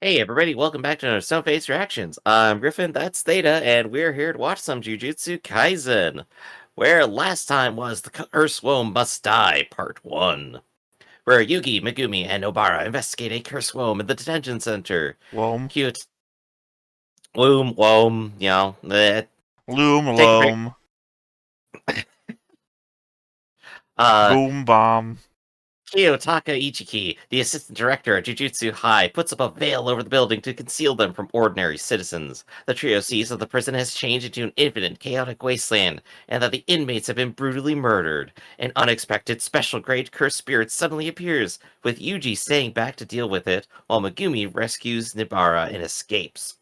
Hey everybody, welcome back to another Stone Face Reactions. I'm Griffin, that's Theta, and we're here to watch some Jujutsu Kaisen, where last time was The Curse Womb Must Die, Part 1, where Yugi, Megumi, and Obara investigate a curse womb in the detention center. Loam. Cute. Womb, Loom take a break. loam. Uh, Boom bomb. Kiyotaka Ichiki, the assistant director at Jujutsu High, puts up a veil over the building to conceal them from ordinary citizens. The trio sees that the prison has changed into an infinite, chaotic wasteland, and that the inmates have been brutally murdered. An unexpected special-grade cursed spirit suddenly appears, with Yuji staying back to deal with it, while Megumi rescues Nibara and escapes.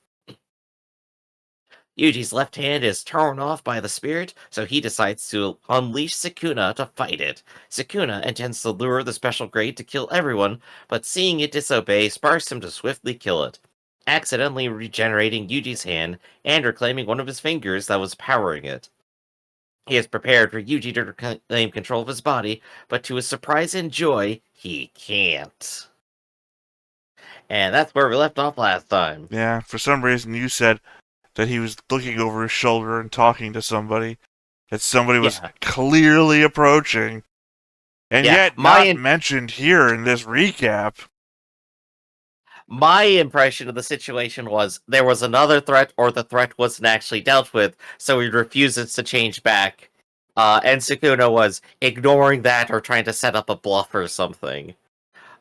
Yuji's left hand is torn off by the spirit, so he decides to unleash Sukuna to fight it. Sukuna intends to lure the special grade to kill everyone, but seeing it disobey sparks him to swiftly kill it, accidentally regenerating Yuji's hand and reclaiming one of his fingers that was powering it. He is prepared for Yuji to reclaim control of his body, but to his surprise and joy, he can't. And that's where we left off last time. Yeah, for some reason you said that he was looking over his shoulder and talking to somebody. That somebody was Yeah. clearly approaching. And Yeah, yet not mentioned here in this recap. my impression of the situation was there was another threat, or the threat wasn't actually dealt with, so he refuses to change back. And Sukuna was ignoring that or trying to set up a bluff or something.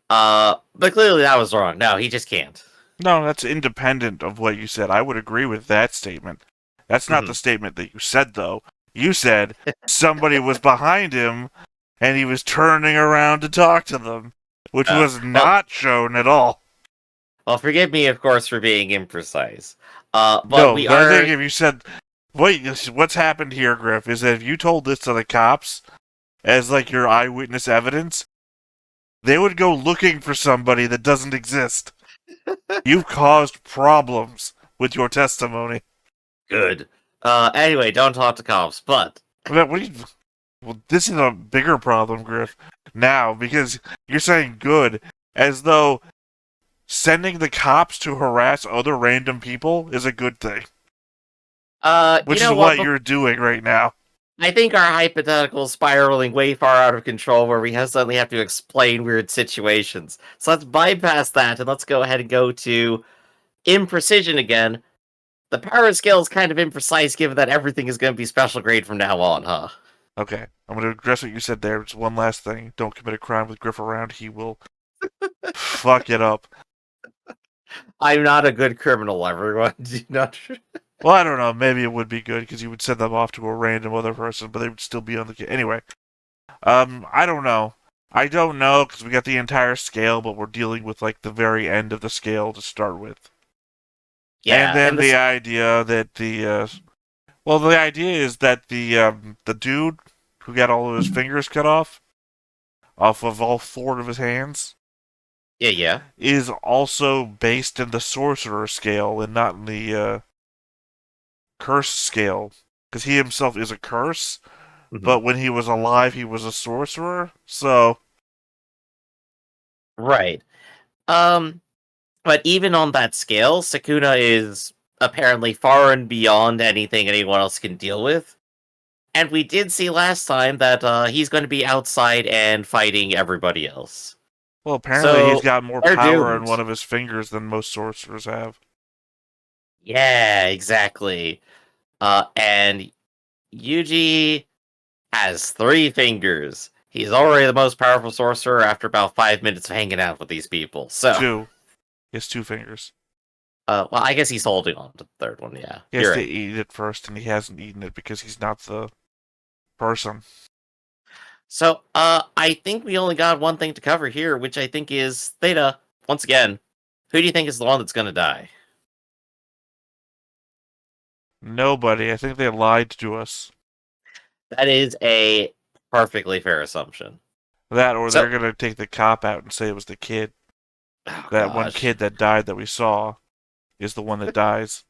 But clearly that was wrong. No, he just can't. No, that's independent of what you said. I would agree with that statement. That's not the statement that you said, though. You said somebody was behind him and he was turning around to talk to them, which was not shown at all. Well, forgive me, of course, for being imprecise. But No, we I are. think if you said, wait, what's happened here, Griff, is that if you told this to the cops as like your eyewitness evidence, they would go looking for somebody that doesn't exist. You've caused problems with your testimony. Good. Anyway, don't talk to cops, but. What do you, well, this is a bigger problem, Griff, now, because you're saying good, as though sending the cops to harass other random people is a good thing. Which is what you're doing right now. I think our hypothetical is spiraling way far out of control where we suddenly have to explain weird situations. So let's bypass that and let's go ahead and go to imprecision again. The power scale is kind of imprecise given that everything is going to be special grade from now on, huh? Okay, I'm going to address what you said there. Just one last thing. Don't commit a crime with Griff around. He will fuck it up. I'm not a good criminal, everyone. Not sure. Well, I don't know. Maybe it would be good because you would send them off to a random other person, but they would still be on the case. Anyway, I don't know. I don't know because we got the entire scale, but we're dealing with like the very end of the scale to start with. Yeah, and then the idea that the idea is that the dude who got all of his fingers cut off of all four of his hands, yeah, is also based in the sorcerer scale and not in the curse scale, because he himself is a curse, but when he was alive, he was a sorcerer. So, right. But even on that scale, Sukuna is apparently far and beyond anything anyone else can deal with. And we did see last time that he's going to be outside and fighting everybody else. well, apparently So, he's got more they're power in doomed. one of his fingers than most sorcerers have. Yeah, exactly. And Yuji has 3 fingers. He's already the most powerful sorcerer after about 5 minutes of hanging out with these people. So, 2. He has 2 fingers. well, I guess he's holding on to the third one, yeah. He has to eat it first, and he hasn't eaten it because he's not the person. So, I think we only got one thing to cover here, which I think is Theta. Once again, who do you think is the one that's gonna die? Nobody. I think they lied to us. That is a perfectly fair assumption. That, or they're gonna take the cop out and say it was the kid. Oh, that one kid that died that we saw is the one that dies.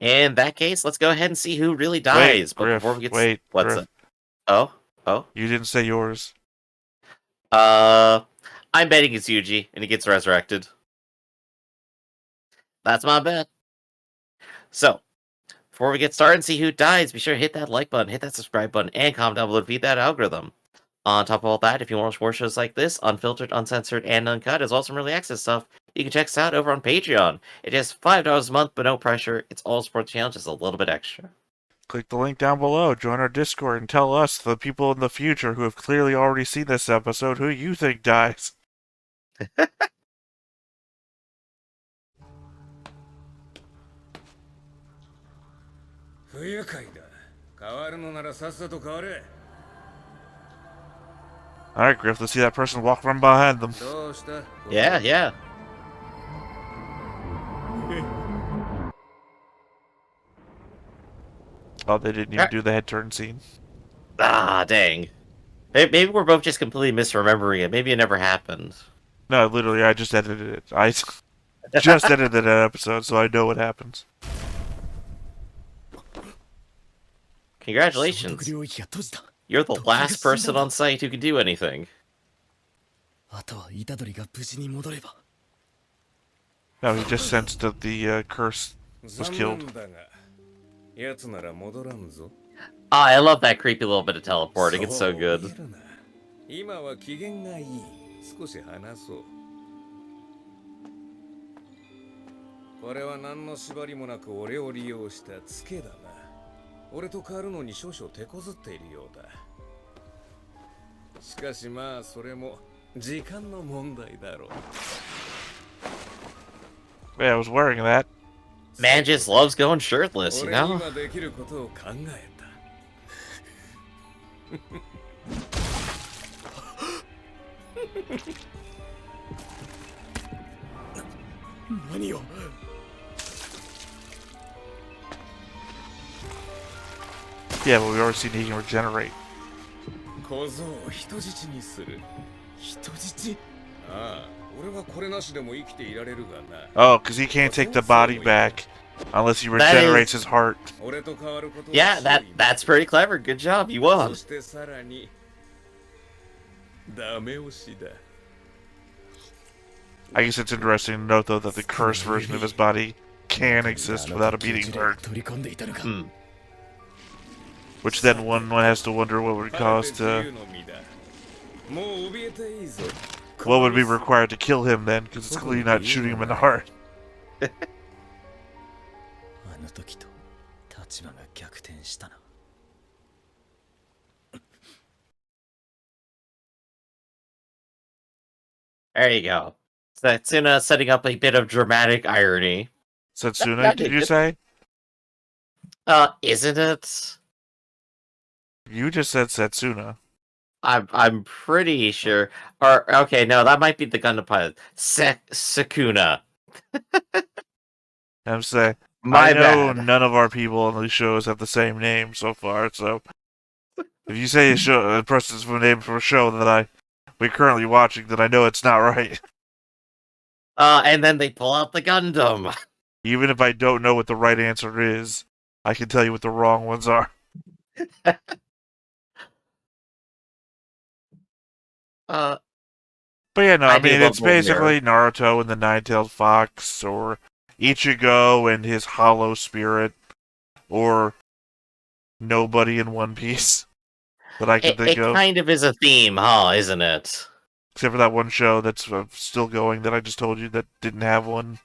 In that case, let's go ahead and see who really dies. Wait, Griff, before we get Griff. Oh. You didn't say yours. I'm betting it's Yuji, and he gets resurrected. That's my bet. So, before we get started and see who dies, be sure to hit that like button, hit that subscribe button, and comment down below to beat that algorithm. On top of all that, if you want to watch more shows like this, unfiltered, uncensored, and uncut, as well as some early access stuff, you can check us out over on Patreon. It is $5 a month, but no pressure. It's all support the channel, just a little bit extra. Click the link down below, join our Discord, and tell us, the people in the future who have clearly already seen this episode, who you think dies. Alright, Griff, let's see that person walk from behind them. Yeah. Oh, they didn't even do the head turn scene. Ah, dang. Maybe we're both just completely misremembering it. Maybe it never happened. No, literally, I just edited it. I just edited that episode, so I know what happens. Congratulations. You're the last person on site who can do anything. No, he just sensed that the curse was killed. I love that creepy little bit of teleporting. It's so good. Yeah, I was wearing that. Man just loves going shirtless, you know? Yeah, but we already seen he can regenerate. Oh, because he can't take the body back unless he regenerates his heart. Yeah, that's pretty clever. Good job, you won. I guess it's interesting to note, though, that the cursed version of his body can exist without a beating heart. Which then one has to wonder what would cause to... What would be required to kill him then, because it's clearly not shooting him in the heart. There you go. Satsuna setting up a bit of dramatic irony. Satsuna, did you say? Isn't it? You just said Satsuna. I'm pretty sure. Or okay, no, that might be the Gundam pilot. Sakuna. I'm saying My I know bad. none of our people on these shows have the same name so far, so if you say a person's name for a show that we're currently watching, then I know it's not right. And then they pull out the Gundam. Even if I don't know what the right answer is, I can tell you what the wrong ones are. But yeah, no, I mean, it's basically Naruto and the Nine-Tailed Fox, or Ichigo and his Hollow Spirit, or nobody in One Piece that I can think of. It kind of is a theme, huh, isn't it? Except for that one show that's still going that I just told you that didn't have one.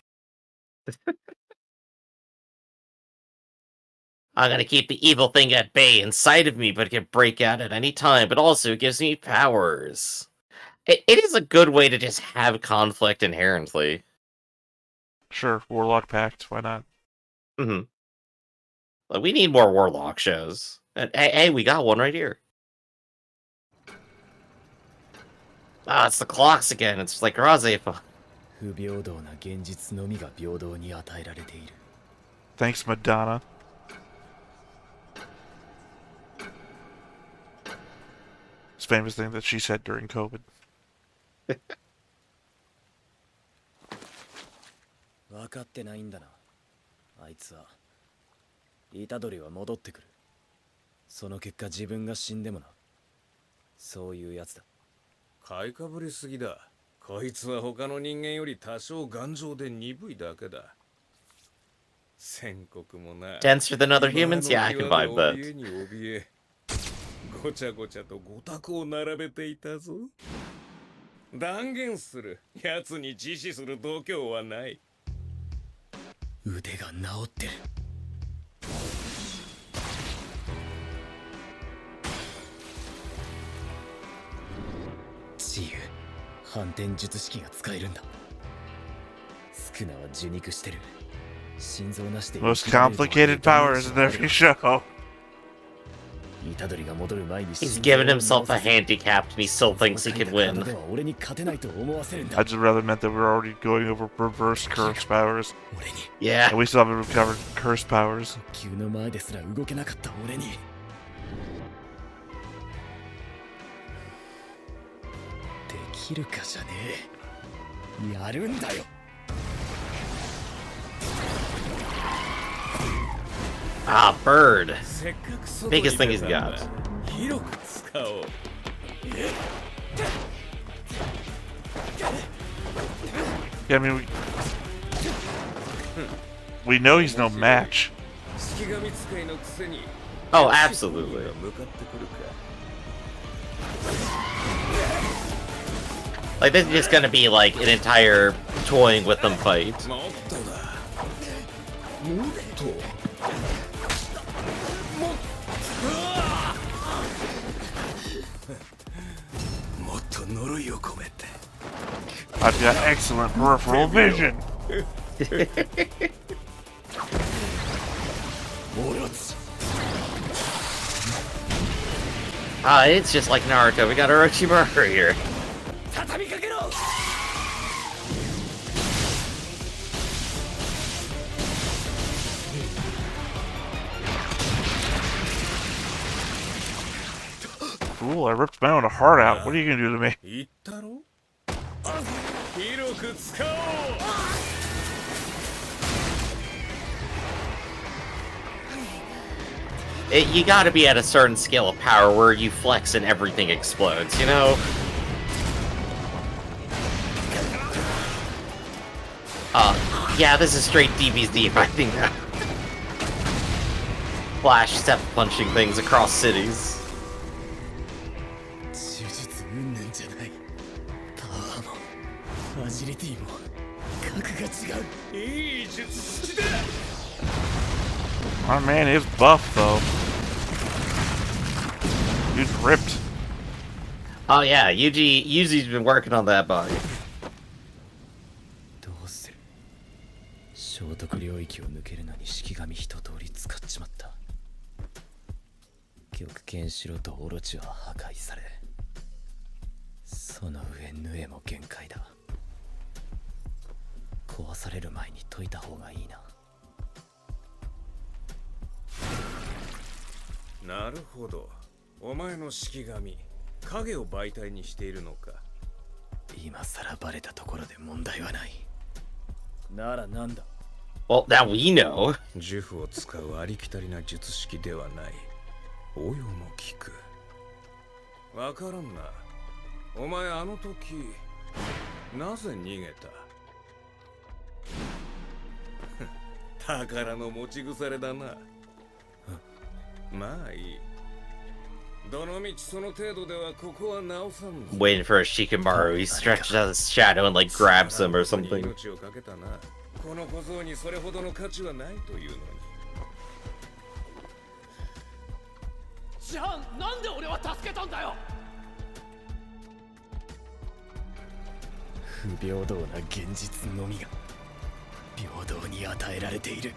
I'm gonna keep the evil thing at bay inside of me, but it can break out at any time, but also it gives me powers. It is a good way to just have conflict inherently. Sure, Warlock Pact, why not? Mm-hmm. Like, we need more Warlock shows. And hey, we got one right here. Ah, it's the clocks again. It's like Razefa. Thanks, Madonna. It's a famous thing that she said during COVID. 分かってないんだな。あいつは。虎杖は戻ってくる。その結果自分が死んでもな。そういうやつだ。買いかぶりすぎだ。こいつは他の人間より多少頑丈で鈍いだけだ。宣告もな。 Denser than other humans? Yeah, I can vibe that. 怯えに怯え、ごちゃごちゃとごたくを並べていたぞ。断言する。奴に自死する度胸はない。腕が治ってる。自由反転術式が使えるんだ。スクナは受肉してる。心臓なしで Most complicated powers in every show. He's given himself a handicap and he still thinks he can win. I just rather meant that we're already going over reverse curse powers. Yeah. And we still haven't recovered curse powers. できるかじゃねえ。やるんだよ。 Ah, bird. Biggest thing he's got. Yeah, I mean, we know he's no match. Oh, absolutely. Like, this is just gonna be like an entire toying with them fight. I've got excellent peripheral vision. Ah, it's just like Naruto. We got Orochimaru here. Cool, I ripped my own heart out. What are you gonna do to me? You gotta be at a certain scale of power where you flex and everything explodes, you know? Yeah, this is straight DBZ fighting now. Flash step punching things across cities. My man is buff though. He's ripped. Oh yeah, Yuji's been working on that body. どうする。聖徳領域を抜けるのに式神一通り使っちまった。玉剣城とオロチは破壊され、その上ヌエも限界だ。壊される前に解いた方がいいな。なるほど。お前の式神、影を媒体にしているのか。今さらバレたところで問題はない。ならなんだ。 Well, now we know. 呪符を使うありきたりな術式ではない。応用も効く。わからんな。お前あの時なぜ逃げた？宝の持ち腐れだな。まあいい。どの道その程度ではここは直さんぞ。 Waiting for a Shikamaru, he stretches out his shadow and like grabs him or something. 命をかけたな。この小僧にそれほどの価値はないというのに。じゃあなんで俺は助けたんだよ。不平等な現実のみが平等に与えられている。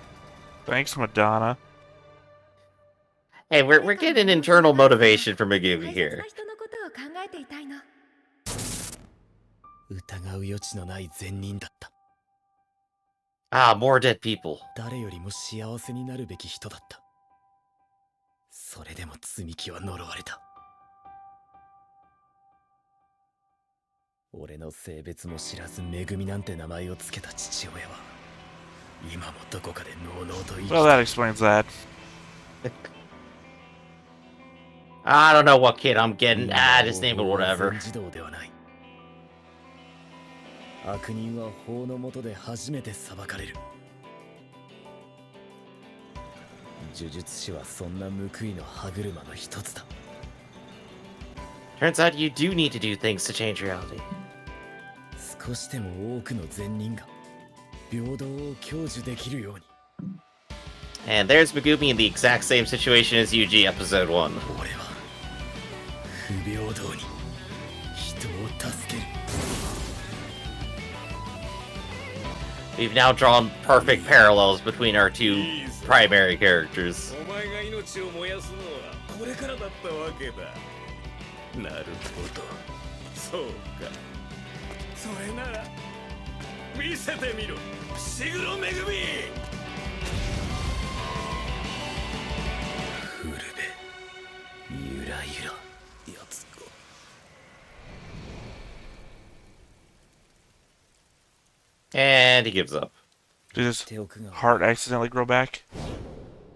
Thanks, Madonna. Hey, we're getting internal motivation for Megumi here. 疑う余地のない善人だった。 Ah, more dead people. 誰よりも幸せになるべき人だった。それでも積み木は呪われた。俺の性別も知らずめぐみなんて名前をつけた父親は今もどこかでのうのうと生きて Well, that explains that. I don't know what kid I'm getting. Ah, just name it whatever. 児童ではない。悪人は法の下で初めて裁かれる。呪術師はそんな報いの歯車の一つだ。 Turns out you do need to do things to change reality. 少しでも多くの善人が平等を享受できるように。 And there's Megumi in the exact same situation as Yuji episode 1. 俺は不平等に人を助ける。 We've now drawn perfect parallels between our two primary characters. お前が命を燃やすのはこれからだったわけだ。なるほど。そうか。それなら見せてみろ。伏黒めぐみ。フルベゆらゆらやつが。 And he gives up. Did his 手奥が heart accidentally grow back?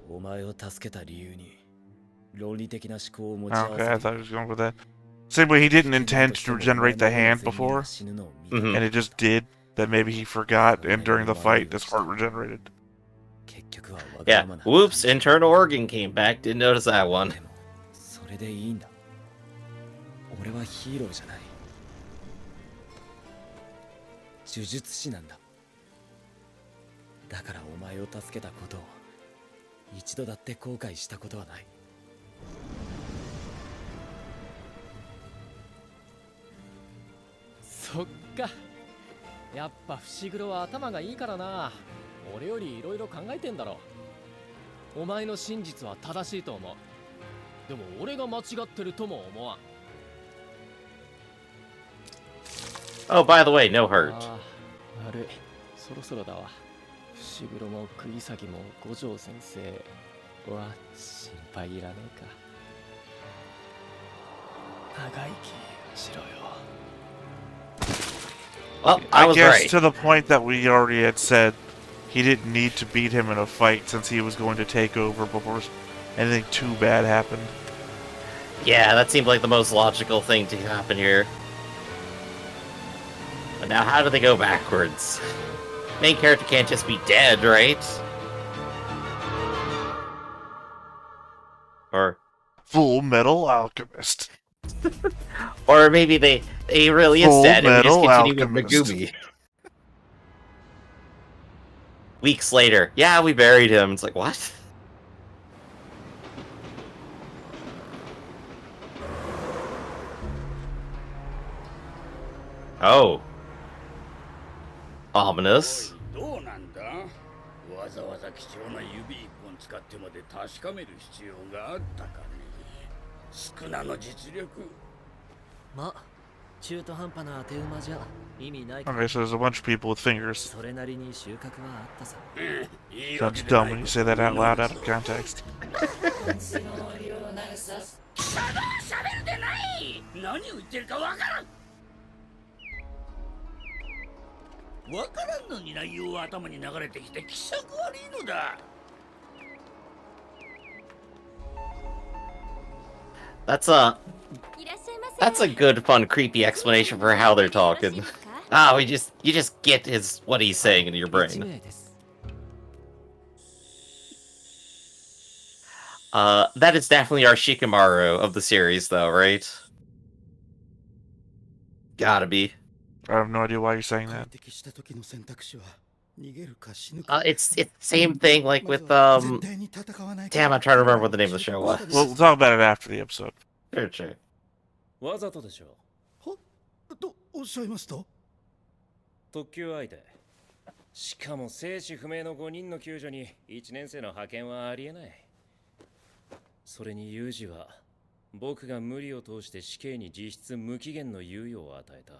お前を助けた理由に論理的な思考を持ち合わ Okay, I せて thought he was going with that. Same way he didn't intend to regenerate the hand before, Mhm. and it just did. That maybe he forgot, and during the fight, his heart regenerated. Yeah, whoops, internal organ came back. Didn't notice that one. でもそれでいいんだ。俺はヒーローじゃない。呪術師なんだ。だからお前を助けたことを一度だって後悔したことはない。そっか。やっぱ伏黒は頭がいいからな。俺よりいろいろ考えてんだろ。お前の真実は正しいと思う。でも俺が間違ってるとも思わん。 Oh, by the way, no hurt. ああ、悪い。そろそろだわ。伏黒も釘崎も五条先生は心配いらねえか。長生きしろよ。 Well, I I was guess right. to the point that we already had said he didn't need to beat him in a fight since he was going to take over before anything too bad happened. Yeah, that seemed like the most logical thing to happen here. But now, how do they go backwards? Main character can't just be dead, right? Or Full Metal Alchemist. or maybe they really is Full dead and we just Metal continue with Alchemist. Megumi. Weeks later, yeah, we buried him. It's like, what? Oh. Ominous. どうなんだ。わざわざ貴重な指一本使ってまで確かめる必要があったかね。少なの実力。ま、中途半端な当て馬じゃ意味ない。 Okay, so there's a bunch of people with fingers. それなりに収穫はあったさ。いいわけ Sounds でな dumb い when you say that out loud out of context. 喋るでない。何を言ってるかわからん。わからんのに内容は頭に流れてきて気色悪いのだ。 That's a good, fun, creepy explanation for how they're talking. Ah, you just get what he's saying into your 1 brain. 名です。 That is definitely our Shikamaru of the series, though, right? Gotta be. I have no idea why you're saying that. 敵した時の選択肢は逃げるか死ぬ It's same thing like with 絶対に戦わないか Damn, I'm trying to remember what the name of the show was. We'll talk about it after the episode. Sure, sure. わざとでしょ。とおっしゃいますと。特急相手。しかも生死不明の5人の救助に1年生の派遣はありえない。それにユージは僕が無理を通して死刑に実質無期限の猶予を与えた。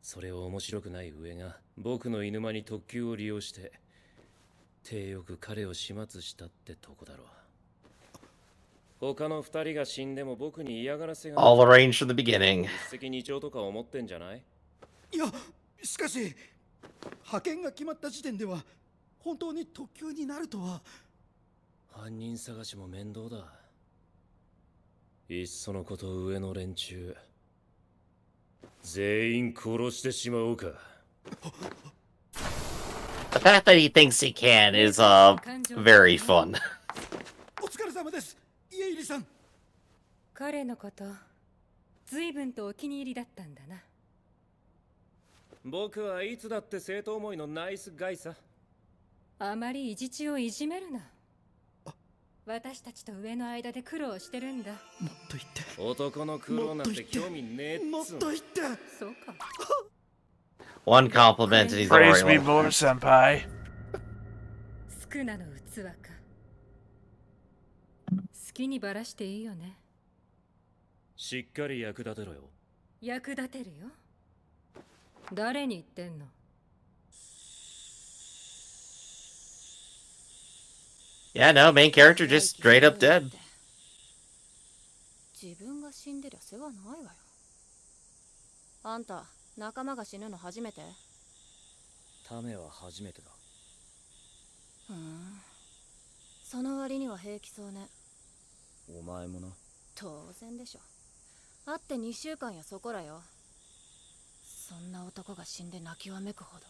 それを面白くない上が僕の犬間に特急を利用して手よく彼を始末したってとこだろう。他の2人が死んでも僕に嫌がらせが All arranged from the beginning. 一石二鳥とか思ってんじゃない？いや、しかし派遣が決まった時点では本当に特急になるとは。犯人探しも面倒だ。いっそのこと上の連中全員殺してしまおうか。The fact that he thinks he can is very fun. お疲れ様です、家入さん。彼のこと随分とお気に入りだったんだな。僕はいつだって生徒思いのナイスガイさ。あまり意地地をいじめるな。私たちと上の間で苦労してるんだ。もっと言って。男の苦労なんて興味ねえっつうの。もっと言って。そうか。One compliment and he's Praise already me more, senpai. スクナの器か。好きにばらしていいよね。しっかり役立てろよ。役立てるよ。誰に言ってんの？ Yeah, no, main character just straight up dead. 自分が死んでりゃ世話ないわよ。あんた仲間が死ぬの初めて？タメは初めてだ。その割には平気そうね。お前もな。当然でしょ。会って2週間やそこらよ。そんな男が死んで泣きわめくほど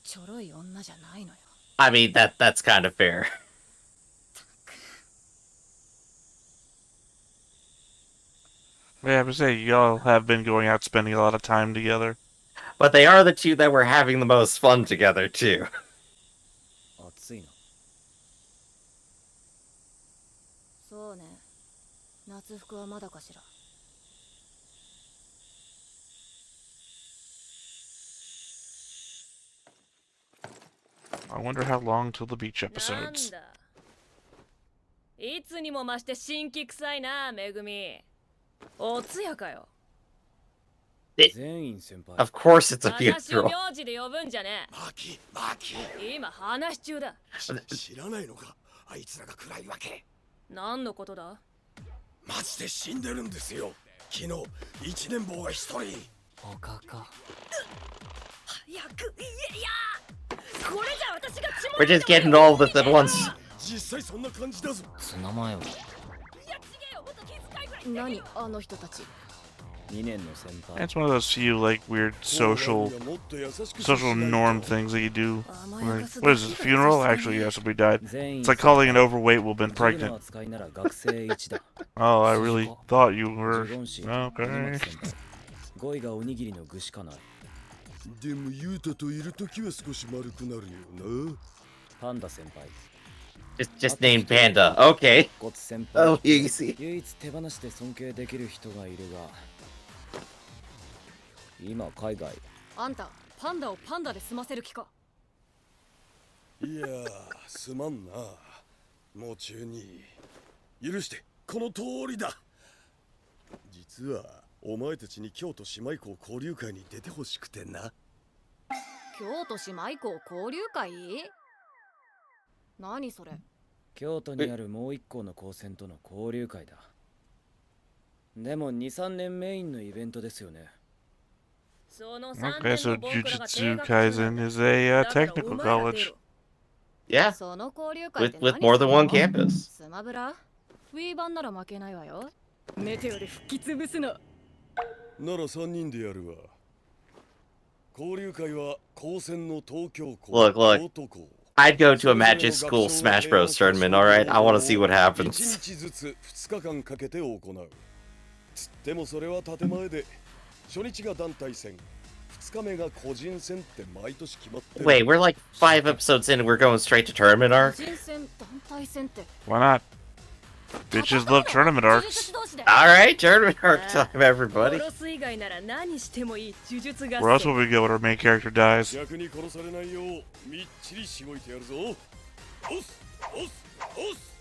ちょろい女じゃないのよ。I mean, that's kind of fair. Yeah, I would say y'all have been going out spending a lot of time together. But they are the two that were having the most fun together, too. 暑いな。そうね。夏服はまだかしら。I wonder how long till the beach なん episodes. だ。いつにも増して新規臭いな、めぐみ。おつやかよ。全員先輩。 Of course it's a 私を funeral. 名字で呼ぶんじゃねマキ、え。今話中だ。知らないのか。あいつらが暗いわけ。何のことだ？マジで死んでるんですよ。昨日一年坊が一人。おかか。早く言えや。これじゃ私が血も We're just getting all of this at once. 実際そんな感じだぞ。ツナマヨ。何あの人たち。2年の先輩。 It's one of those few like weird social norm things that you do. Like, what is this, a funeral? Actually, yeah, somebody died. It's like calling an overweight woman pregnant. Oh, I really thought you were. Okay. 語彙がおにぎりの具しかない。でもユータといるときは少し丸くなるよな。パンダ先輩。Just named Panda. Okay. ゴツ先輩。 Oh, easy. 唯一手放して尊敬できる人がいるが。今海外。あんたパンダをパンダで済ませる気か。いやー、すまんな。もう中に許してこの通りだ。実はお前たちに京都姉妹校交流会に出てほしくてな。京都姉妹校交流会？何それ？京都にあるもう一校の高専との交流会だ。でも 2,3 年メインのイベントですよね。Okay, so Jujutsu Kaisen is a technical college. Yeah. With more than one campus. スマブラ？ウィーバンなら負けないわよ。メテオで吹き潰すの。なら3人でやるわ。交流会は高専の東京校。Look, I'd go to a magic school Smash Bros tournament, alright? I want to see what happens. 1日ずつ2日間かけて行う。つってもそれは建前で、初日が団体戦、2日目が個人戦って毎年決まってる。Wait, we're like 5 episodes in and we're going straight to tournament arc? 個人戦、団体戦って。 Why not? Bitches love tournament arcs. Alright, tournament arc time, everybody. Where Where else will we go when our main character dies? 逆に殺されないようみっちりしごいてやるぞ。オスオスオス。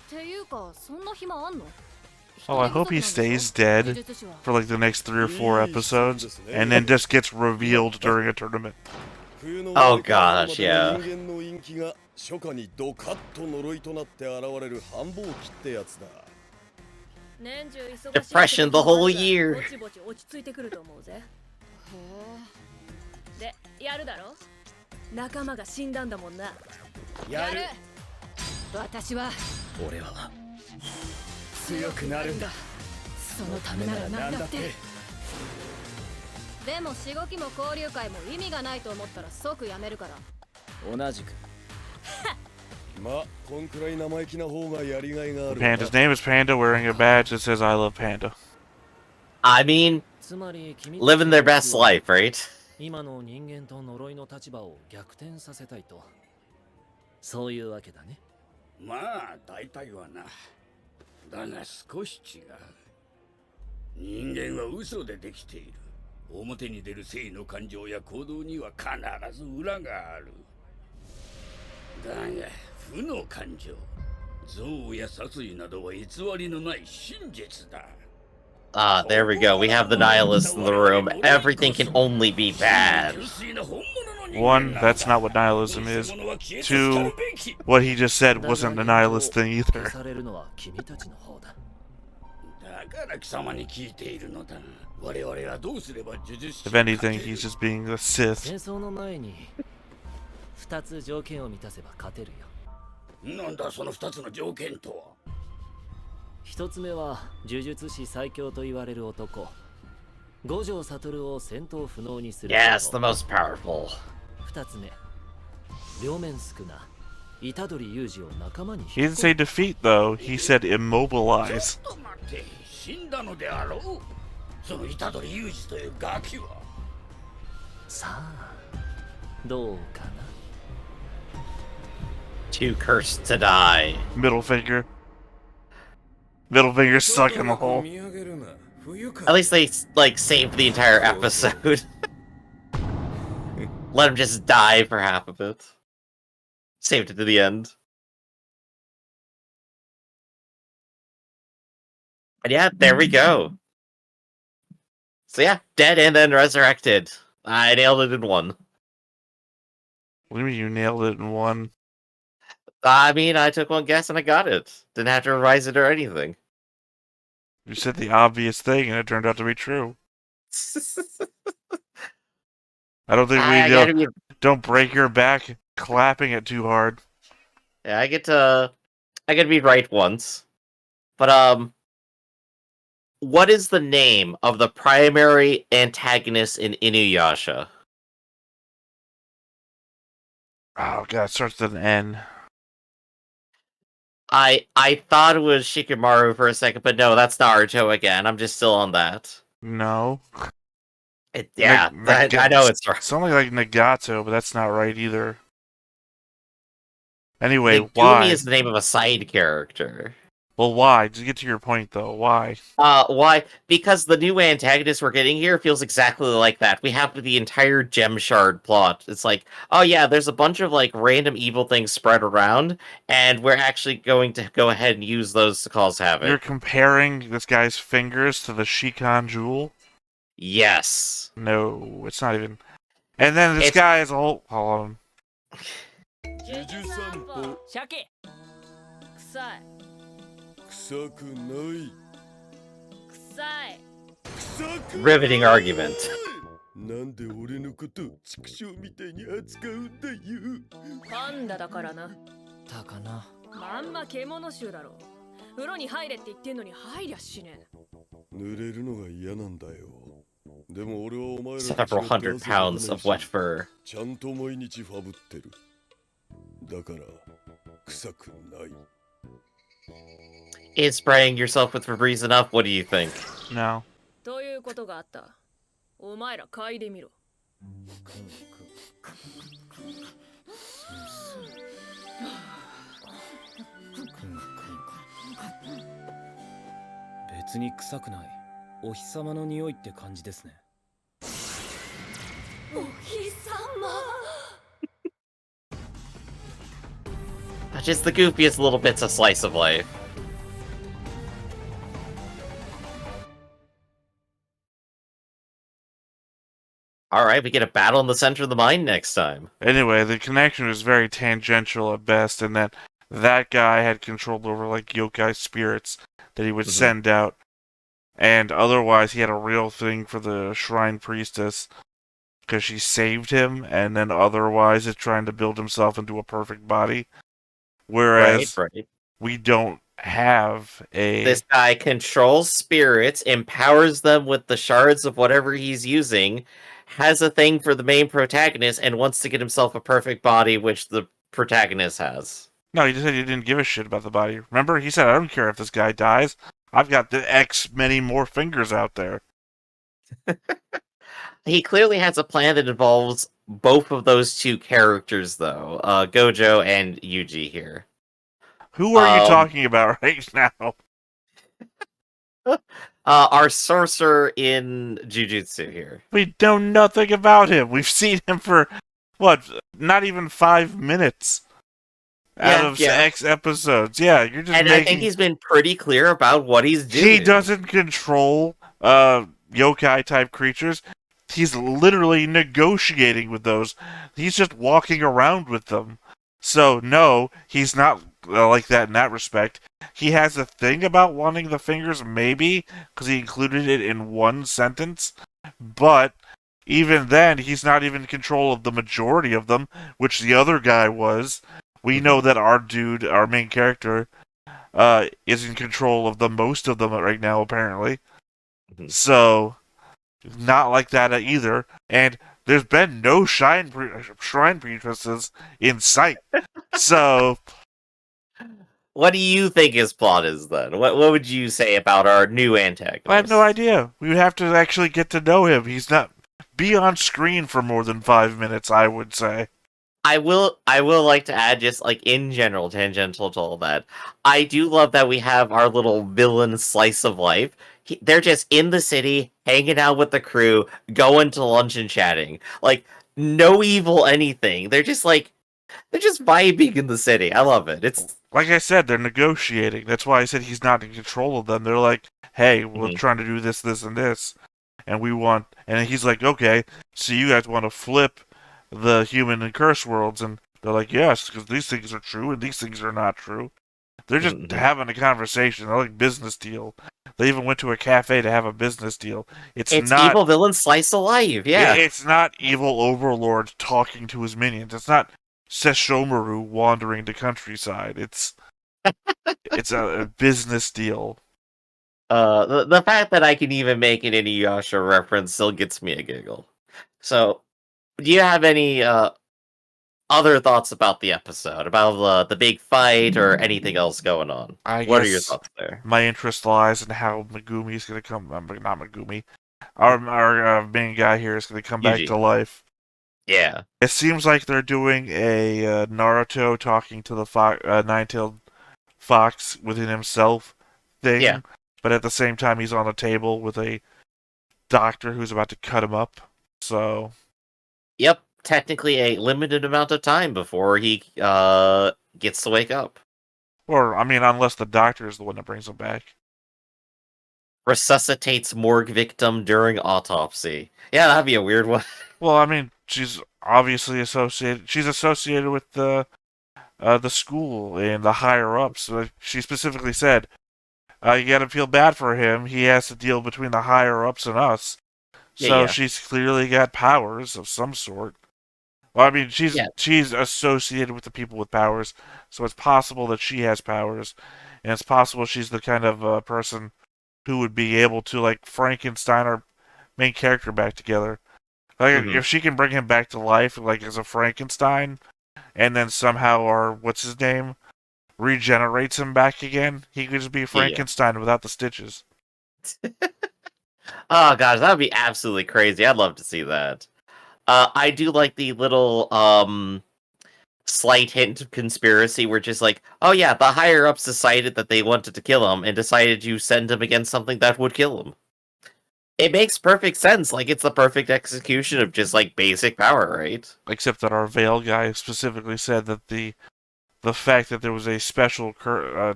っていうか、そんな暇あんの？ Oh, I hope he stays dead for like the next 3 or 4 episodes and then just gets revealed during a tournament. Oh gosh, yeah. 人間の陰気が初夏にドカッと呪いとなって現れる繁忙期ってやつだ。 Depression the whole year. ぼちぼち落ち着いてくると思うぜ。へえ。で、やるだろ？仲間が死んだんだもんな。やる。私は。俺は強くなるんだ。そのためなら何だって。でもしごきも交流会も意味がないと思ったら即やめるから。同じく。まあこんくらい生意気な方がやりがいがある。 Panda's name is Panda, wearing a badge that says I love Panda. I mean, つまり君 living their best life, right? 今の人間と呪いの立場を逆転させたいと。そういうわけだね。まあ大体はな。だが少し違う。人間は嘘でできている。表に出る正の感情や行動には必ず裏がある。だが負の感情、憎悪や殺意などは偽りのない真実だ。Ah, there we go. We have the nihilist in the room. Everything can only be bad. 1, that's not what nihilism is. 2, what he just said wasn't the nihilist thing either. されるのは君たちの方だ。だから貴様に聞いているのだ。我々はどうすれば呪術師 If anything, he's just being a Sith. 戦争の前に2つ条件を満たせば勝てるよ。なんだその2つの条件とは。1つ目は呪術師最強と言われる男五条悟を戦闘不能にする。 Yes, the most powerful. 2つ目、両面宿儺虎杖裕二を仲間に。 He didn't say defeat, though. He said immobilize. ちょっと待って、死んだのであろう。その虎杖裕二というガキは。さあ、どうかな。 Too cursed to die. Middle finger. Middle finger stuck in the hole. At least they, like, saved the entire episode. Let him just die for half of it. Saved it to the end. And yeah, there we go. So yeah, dead and then resurrected. I nailed it in one. What do you mean you nailed it in one? I mean, I took one guess and I got it. Didn't have to revise it or anything. You said the obvious thing and it turned out to be true. I don't think we don't break your back clapping it too hard. Yeah, I get to be right once. But what is the name of the primary antagonist in Inuyasha? Oh god, it starts with an N. I thought it was Shikamaru for a second, but no, that's Naruto again. I'm just still on that. No. I know it's right. Something like Nagato, but that's not right either. Anyway, Megumi why? is the name of a side character. Well, why? To get to your point, though, why? Why? Because the new antagonist we're getting here feels exactly like that. We have the entire gem shard plot. It's like, oh yeah, there's a bunch of like random evil things spread around, and we're actually going to go ahead and use those to cause havoc. You're comparing this guy's fingers to the Shikan jewel? Yes. No, it's not even. And then this guy is a whole. Hold on. 鮭臭い。臭くない。臭い。臭くない。 Riveting argument. なんで俺のこと畜生みたいに扱うんだよ。パンダだからな。だかな。まんま獣臭だろ。風呂に入れって言ってんのに入りゃしねえ。濡れるのが嫌なんだよ。でも俺はお前ら Several hundred pounds of wet fur. ちゃんと毎日ファブってる。だから臭くない。 Is spraying yourself with Febreze enough? What do you think? No. ということがあった。お前ら嗅いでみろ。別に臭くない。お日様の匂いって感じですね。お日様。 Just the goofiest little bits of slice of life. Alright, we get a battle in the center of the mine next time. Anyway, the connection was very tangential at best, and that guy had control over like yokai spirits that he would send out, and otherwise he had a real thing for the shrine priestess because she saved him, and then otherwise it's trying to build himself into a perfect body. Whereas right. we don't have a... This guy controls spirits, empowers them with the shards of whatever he's using, has a thing for the main protagonist, and wants to get himself a perfect body, which the protagonist has. No, he just said he didn't give a shit about the body. Remember, he said, I don't care if this guy dies. I've got the X many more fingers out there. He clearly has a plan that involves both of those two characters, though, Gojo and Yuji here. Who are you talking about right now? Our sorcerer in Jujutsu here. We know nothing about him. We've seen him for, what, not even 5 minutes out of X episodes. Yeah, you're just I think he's been pretty clear about what he's doing. He doesn't control yokai-type creatures. He's literally negotiating with those. He's just walking around with them. So, no, he's not like that in that respect. He has a thing about wanting the fingers, maybe, because he included it in one sentence. But even then, he's not even in control of the majority of them, which the other guy was. We know that our dude, our main character, is in control of the most of them right now, apparently. So, not like that either. And there's been no shrine priestesses in sight. So, what do you think his plot is then? What would you say about our new antagonist? I have no idea. We would have to actually get to know him. He's not be on screen for more than 5 minutes, I would say. I will like to add, just like in general, tangential to all that, I do love that we have our little villain slice of life. They're just in the city, hanging out with the crew, going to lunch and chatting. Like, no evil anything. They're just vibing in the city. I love it. It's like I said, they're negotiating. That's why I said he's not in control of them. They're like, hey, we're trying to do this, this, and this. And we want... And he's like, okay, so you guys want to flip the human and curse worlds? And they're like, yes, because these things are true and these things are not true. They're just having a conversation. They're like business deal. They even went to a cafe to have a business deal. It's not evil villain slice of life, yeah. It's not evil overlord talking to his minions. It's not Sesshomaru wandering the countryside. It's a business deal. The fact that I can even make an Inuyasha reference still gets me a giggle. So, do you have any other thoughts about the episode, about the big fight, or anything else going on? What are your thoughts there? My interest lies in how Megumi is going to come. Not Megumi. Our main guy here is going to come back to life. Yeah. It seems like they're doing a Naruto talking to the nine-tailed fox within himself thing. Yeah. But at the same time, he's on a table with a doctor who's about to cut him up. So. Yep. Technically a limited amount of time before he gets to wake up. Or, I mean, unless the doctor is the one that brings him back. Resuscitates morgue victim during autopsy. Yeah, that'd be a weird one. Well, I mean, she's obviously associated. She's associated with the school and the higher ups. She specifically said, "You gotta feel bad for him. He has to deal between the higher ups and us." So she's clearly got powers of some sort. Well, I mean, she's associated with the people with powers, so it's possible that she has powers, and it's possible she's the kind of person who would be able to, like, Frankenstein our main character back together. Like, if she can bring him back to life, like, as a Frankenstein, and then somehow our, what's his name, regenerates him back again, he could just be Frankenstein without the stitches. Oh, gosh, that would be absolutely crazy. I'd love to see that. I do like the little slight hint of conspiracy where just like, oh yeah, the higher-ups decided that they wanted to kill him and decided to send him against something that would kill him. It makes perfect sense. Like, it's the perfect execution of just, like, basic power, right? Except that our Veil guy specifically said that the fact that there was a special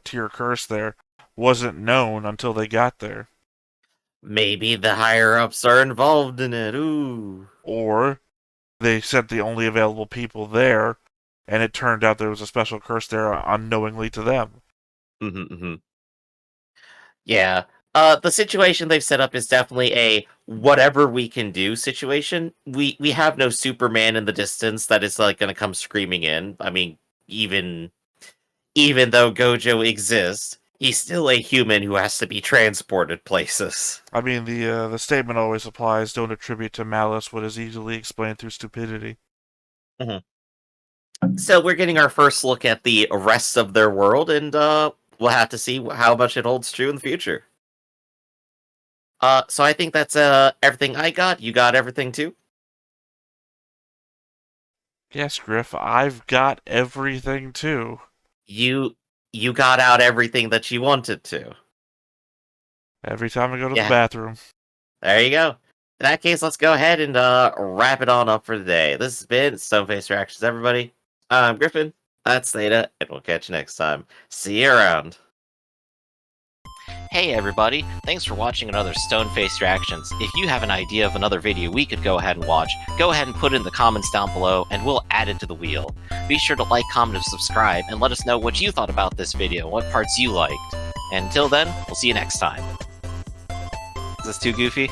tier curse there wasn't known until they got there. Maybe the higher-ups are involved in it, ooh. Or they sent the only available people there, and it turned out there was a special curse there unknowingly to them. Yeah. The situation they've set up is definitely a whatever we can do situation. We have no Superman in the distance that is like going to come screaming in. I mean, even though Gojo exists, He's still a human who has to be transported places. I mean, the statement always applies, don't attribute to malice what is easily explained through stupidity. So we're getting our first look at the rest of their world, and we'll have to see how much it holds true in the future. So I think that's everything I got. You got everything too? Yes, Griff, I've got everything too. You got out everything that you wanted to. Every time I go to Yeah. the bathroom. There you go. In that case, let's go ahead and wrap it on up for today. This has been Stoneface Reactions, everybody. I'm Griffin. That's Theta, and we'll catch you next time. See you around. Hey everybody, thanks for watching another Stoneface Reactions. If you have an idea of another video we could go ahead and watch, go ahead and put it in the comments down below, and we'll add it to the wheel. Be sure to like, comment, and subscribe, and let us know what you thought about this video, what parts you liked. And until then, we'll see you next time. Is this too goofy?